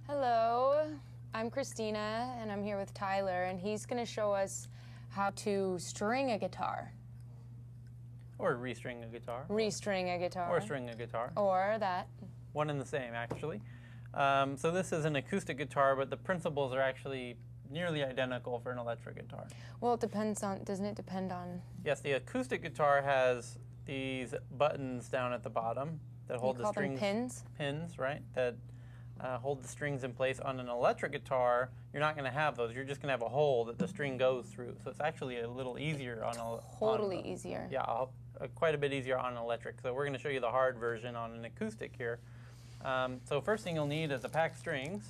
Hello, I'm KrisTina and I'm here with Tyler, and he's going to show us how to string a guitar. Or restring a guitar. Restring a guitar. Or string a guitar. Or that. One and the same, actually. So this is an acoustic guitar, but the principles are actually nearly identical for an electric guitar. Well, it depends on, doesn't it depend on? Yes, the acoustic guitar has these buttons down at the bottom that hold the strings. You call them pins? Pins, right, that hold the strings in place. On an electric guitar, you're not going to have those. You're just going to have a hole that the string goes through. So it's actually a little easier on a... Totally easier. Yeah, quite a bit easier on an electric. So we're going to show you the hard version on an acoustic here. So first thing you'll need is a pack of strings.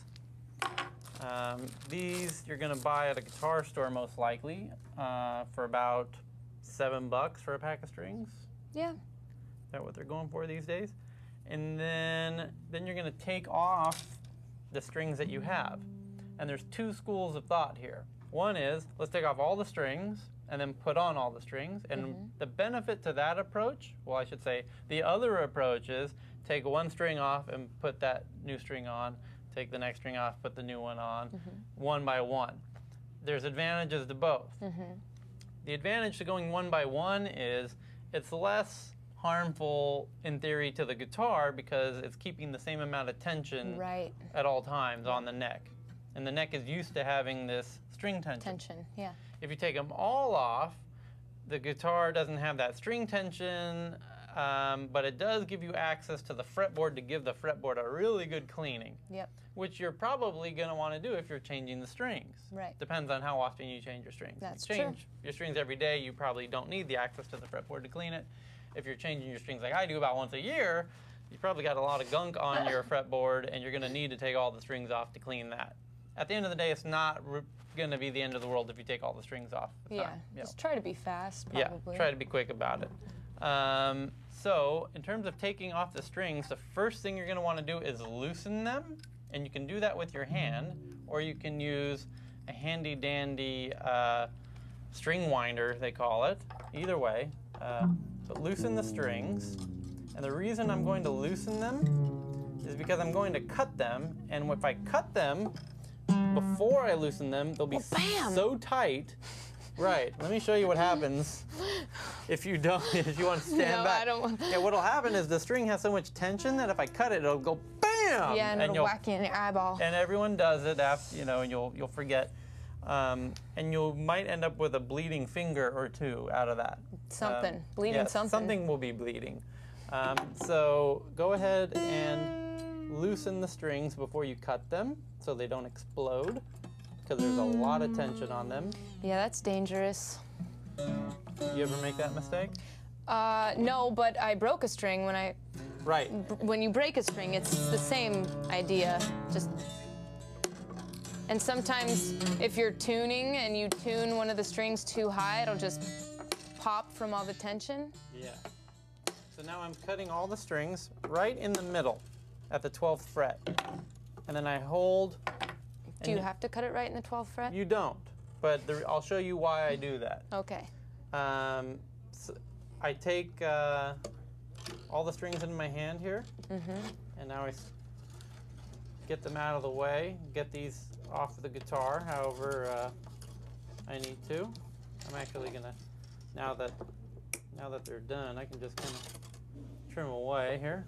These you're going to buy at a guitar store most likely for about $7 for a pack of strings. Yeah. Is that what they're going for these days? And then you're going to take off the strings that you have. And there's two schools of thought here. One is, let's take off all the strings and then put on all the strings. And the benefit to that approach, well, I should say, the other approach is take one string off and put that new string on, take the next string off, put the new one on, one by one. There's advantages to both. The advantage to going one by one is it's less harmful in theory to the guitar because it's keeping the same amount of tension at all times on the neck. And the neck is used to having this string tension. Yeah. If you take them all off, the guitar doesn't have that string tension, but it does give you access to the fretboard to give the fretboard a really good cleaning. Yep. Which you're probably going to want to do if you're changing the strings. Right. Depends on how often you change your strings. That's if you change your strings every day, you probably don't need the access to the fretboard to clean it. If you're changing your strings like I do about once a year, you probably got a lot of gunk on your fretboard and you're going to need to take all the strings off to clean that. At the end of the day, it's not going to be the end of the world if you take all the strings off. Just try to be fast, probably. Yeah, try to be quick about it. So in terms of taking off the strings, the first thing you're going to want to do is loosen them. And you can do that with your hand, or you can use a handy-dandy string winder, they call it. Either way. But loosen the strings. And the reason I'm going to loosen them is because I'm going to cut them. And if I cut them before I loosen them, they'll be so tight. Right. Let me show you what happens if you don't. If you want to stand back. I don't want. Yeah. What'll happen is the string has so much tension that if I cut it, it'll go bam. Yeah, and it'll whack you in the eyeball. And everyone does it after, and you'll forget, and you might end up with a bleeding finger or two out of that. Something bleeding. Yes, something will be bleeding. So go ahead and loosen the strings before you cut them so they don't explode, because there's a lot of tension on them. Yeah, that's dangerous. You ever make that mistake? No, but I broke a string when I... Right. When you break a string, it's the same idea. And sometimes if you're tuning and you tune one of the strings too high, it'll just pop from all the tension. Yeah. So now I'm cutting all the strings right in the middle at the 12th fret. And then I hold... Do you have to cut it right in the 12th fret? You don't, but I'll show you why I do that. Okay. So I take all the strings in my hand here, and now I get them out of the way, get these off the guitar however I need to. I'm actually gonna, now that they're done, I can just kind of trim away here,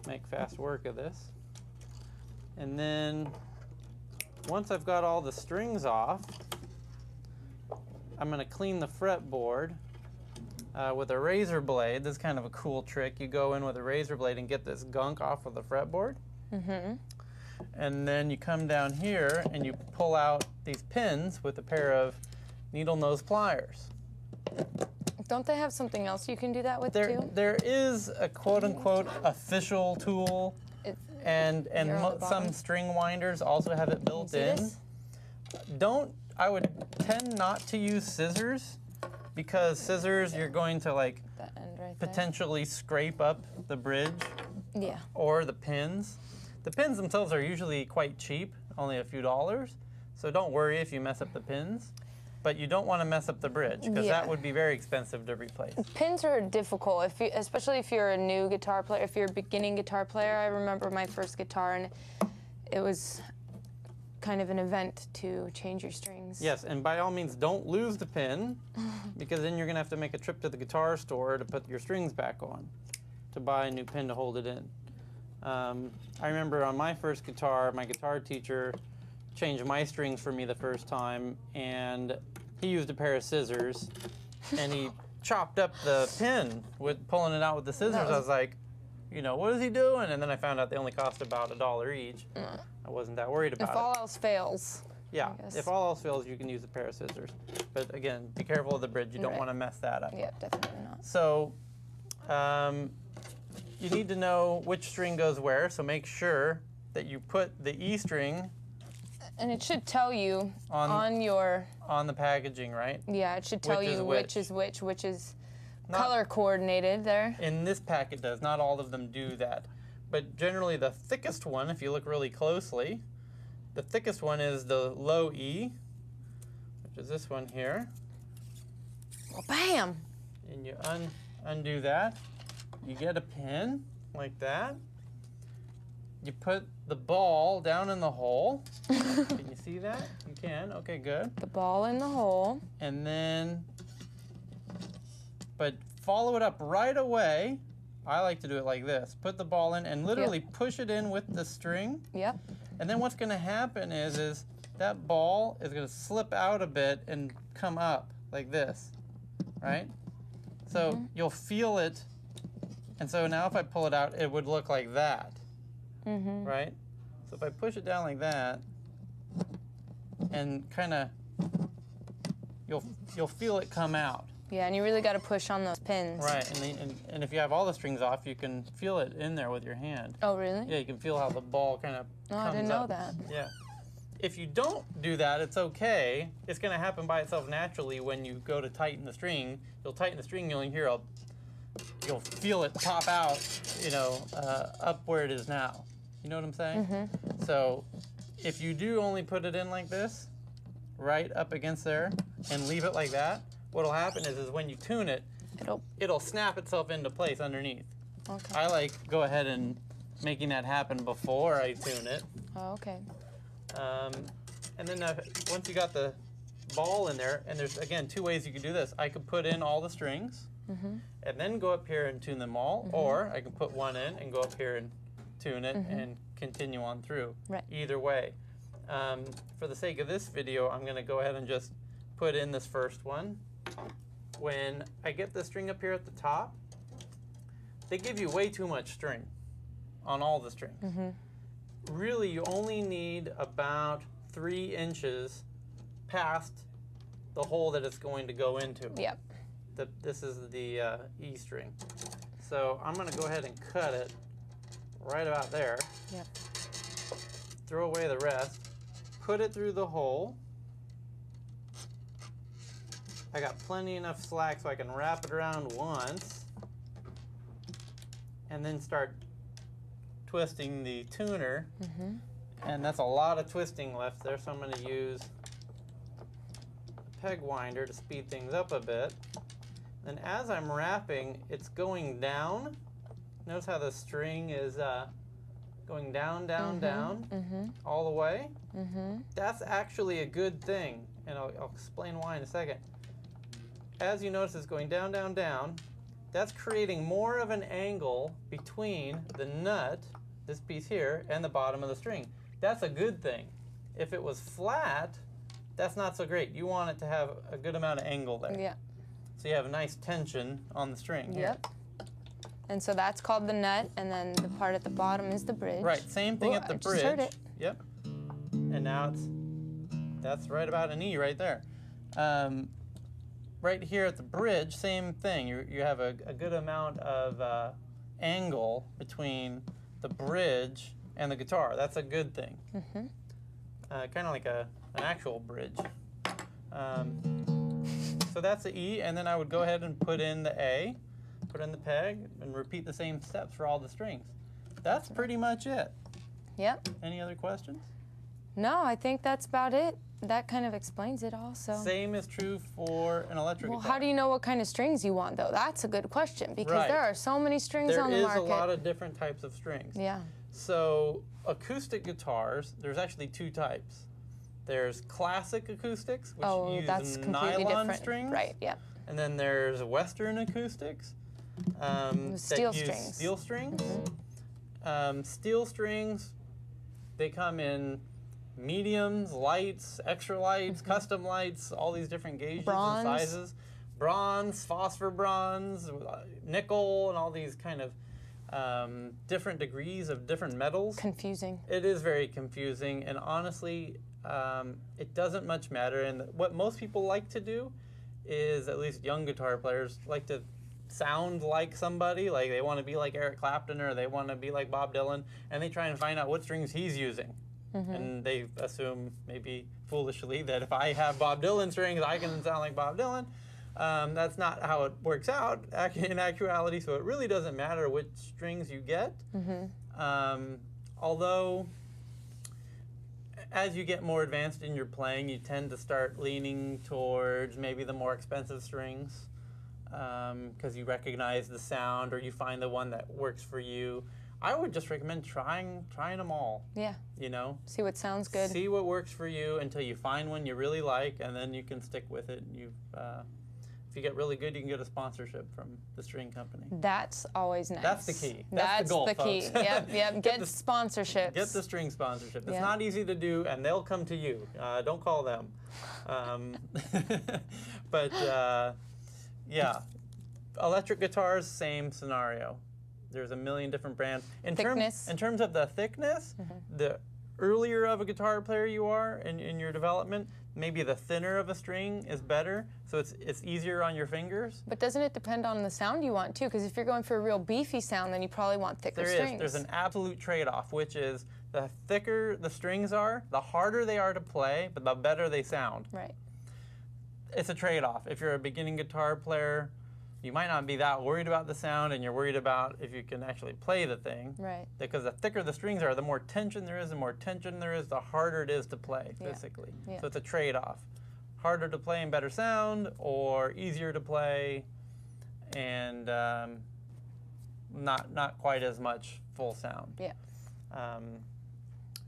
make fast work of this. And then once I've got all the strings off, I'm going to clean the fretboard with a razor blade. This is kind of a cool trick. You go in with a razor blade and get this gunk off of the fretboard. And then you come down here and you pull out these pins with a pair of needle nose pliers. Don't they have something else you can do that with too? There is a quote-unquote official tool. And some string winders also have it built in. I would tend not to use scissors, because scissors you're going to that end right potentially scrape up the bridge. Yeah. Or the pins. The pins themselves are usually quite cheap, only a few dollars. So don't worry if you mess up the pins. But you don't want to mess up the bridge, because that would be very expensive to replace. Pins are difficult, especially if you're a new guitar player. If you're a beginning guitar player, I remember my first guitar, and it was kind of an event to change your strings. Yes, and by all means, don't lose the pin, because then you're going to have to make a trip to the guitar store to put your strings back on, to buy a new pin to hold it in. I remember on my first guitar, my guitar teacher changed my strings for me the first time, and he used a pair of scissors, and he chopped up the pin with pulling it out with the scissors. I was like, you know, what is he doing? And then I found out they only cost about $1 each. I wasn't that worried about it. If all else fails. Yeah, if all else fails, you can use a pair of scissors. But again, be careful of the bridge. You don't want to mess that up. Yeah, definitely not. So you need to know which string goes where, so make sure that you put the E string. And it should tell you on the packaging, right? Yeah, it should tell you which is Not, color coordinated there. In this pack it does. Not all of them do that. But generally the thickest one, if you look really closely, the thickest one is the low E, which is this one here. Well, bam! And you undo that. You get a pin like that. You put the ball down in the hole. Can you see that? You can. Okay, good. The ball in the hole. And then, but follow it up right away. I like to do it like this. Put the ball in and literally push it in with the string. Yep. And then what's going to happen is that ball is going to slip out a bit and come up like this, right? So you'll feel it. And so now if I pull it out, it would look like that, right? So if I push it down like that, and kind of, you'll feel it come out. Yeah, and you really got to push on those pins. Right, and if you have all the strings off, you can feel it in there with your hand. Oh, really? Yeah, you can feel how the ball kind of comes up. I didn't know that. Yeah. If you don't do that, it's okay. It's going to happen by itself naturally when you go to tighten the string. You'll tighten the string, you'll hear you'll feel it pop out, you know, up where it is now. You know what I'm saying? So if you do only put it in like this, right up against there, and leave it like that, what'll happen is when you tune it, it'll snap itself into place underneath. Okay. I like go ahead and making that happen before I tune it. Oh, okay. And then once you got the ball in there, and there's again 2 ways you could do this. I could put in all the strings, and then go up here and tune them all, or I can put one in and go up here and tune it and continue on through. Right. Either way. For the sake of this video, I'm going to go ahead and just put in this first one. When I get the string up here at the top, they give you way too much string on all the strings. Really, you only need about 3 inches past the hole that it's going to go into. Yep. This is the E string. So I'm going to go ahead and cut it right about there. Yep. Throw away the rest. Put it through the hole. I got plenty enough slack so I can wrap it around once. And then start twisting the tuner. And that's a lot of twisting left there, so I'm going to use a peg winder to speed things up a bit. And as I'm wrapping, it's going down. Notice how the string is going down, down, down, all the way. That's actually a good thing, and I'll explain why in a second. As you notice, it's going down, down, down. That's creating more of an angle between the nut, this piece here, and the bottom of the string. That's a good thing. If it was flat, that's not so great. You want it to have a good amount of angle there. Yeah. So you have a nice tension on the string. Yep. And so that's called the nut, and then the part at the bottom is the bridge. Right, same thing at the bridge. I just heard it. Yep. And now that's right about an E right there. Right here at the bridge, same thing. You have a good amount of angle between the bridge and the guitar. That's a good thing. Kind of like an actual bridge. So that's the E, and then I would go ahead and put in the A, put in the peg, and repeat the same steps for all the strings. That's pretty much it. Yep. Any other questions? No, I think that's about it. That kind of explains it all. So. Same is true for an electric guitar. Well, how do you know what kind of strings you want, though? That's a good question, because there are so many strings on the market. There is a lot of different types of strings. Yeah. So acoustic guitars, there's actually two types. There's classic acoustics, which use that's completely nylon different. strings. Right, yeah. And then there's Western acoustics Steel that use strings. steel strings. Steel strings, they come in mediums, lights, extra lights, custom lights, all these different gauges and sizes. Bronze, phosphor bronze, nickel, and all these kind of different degrees of different metals. Confusing. It is very confusing, and honestly, it doesn't much matter. And what most people like to do is, at least young guitar players, like to sound like somebody, like they want to be like Eric Clapton or they want to be like Bob Dylan, and they try and find out what strings he's using. And they assume, maybe foolishly, that if I have Bob Dylan strings, I can sound like Bob Dylan. That's not how it works out in actuality, so it really doesn't matter which strings you get. Although, as you get more advanced in your playing, you tend to start leaning towards maybe the more expensive strings because you recognize the sound or you find the one that works for you. I would just recommend trying them all. Yeah. You know? See what sounds good. See what works for you until you find one you really like, and then you can stick with it. And if you get really good, you can get a sponsorship from the string company. That's always nice. That's the key. That's the goal, key. folks. Yep. Get sponsorships. Get the string sponsorship. It's Yeah. not easy to do, and they'll come to you. Don't call them. But yeah, electric guitars, same scenario. There's a million different brands. In terms of the thickness, the earlier of a guitar player you are in your development, maybe the thinner of a string is better, so it's easier on your fingers. But doesn't it depend on the sound you want too? Because if you're going for a real beefy sound, then you probably want thicker strings. There's an absolute trade-off, which is the thicker the strings are, the harder they are to play, but the better they sound. Right. It's a trade-off. If you're a beginning guitar player, you might not be that worried about the sound, and you're worried about if you can actually play the thing. Right. Because the thicker the strings are, the more tension there is, the harder it is to play, physically. Yeah. So it's a trade-off. Harder to play and better sound, or easier to play and not quite as much full sound. Yeah.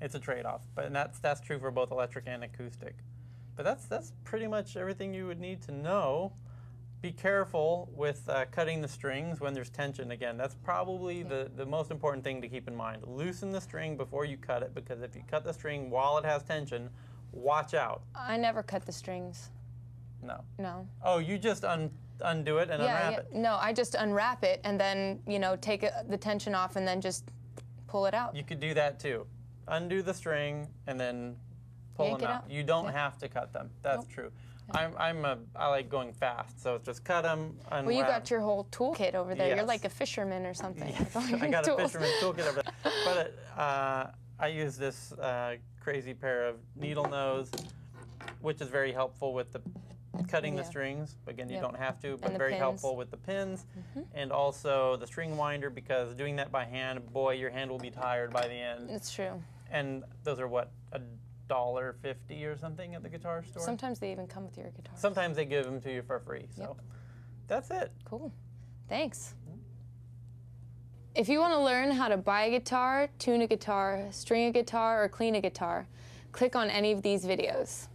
It's a trade-off, and that's true for both electric and acoustic. But that's pretty much everything you would need to know. Be careful with cutting the strings when there's tension. Again, that's probably the most important thing to keep in mind. Loosen the string before you cut it, because if you cut the string while it has tension, watch out. I never cut the strings. No. No. Oh, you just undo it and unwrap it? No, I just unwrap it and then, take the tension off and then just pull it out. You could do that too. Undo the string and then pull Yank them it out. out. You don't have to cut them. That's true. I like going fast, so just cut them, unwrap. Well, you got your whole toolkit over there. Yes. You're like a fisherman or something. I got a fisherman's toolkit over there. But I use this crazy pair of needle nose, which is very helpful with the cutting the strings. Again, you don't have to, but very helpful with the pins. And also the string winder, because doing that by hand, boy, your hand will be tired by the end. It's true. And those are what, $1.50 or something at the guitar store? Sometimes they even come with your guitar. Sometimes they give them to you for free. So that's it. Cool. Thanks. If you want to learn how to buy a guitar, tune a guitar, string a guitar, or clean a guitar, click on any of these videos.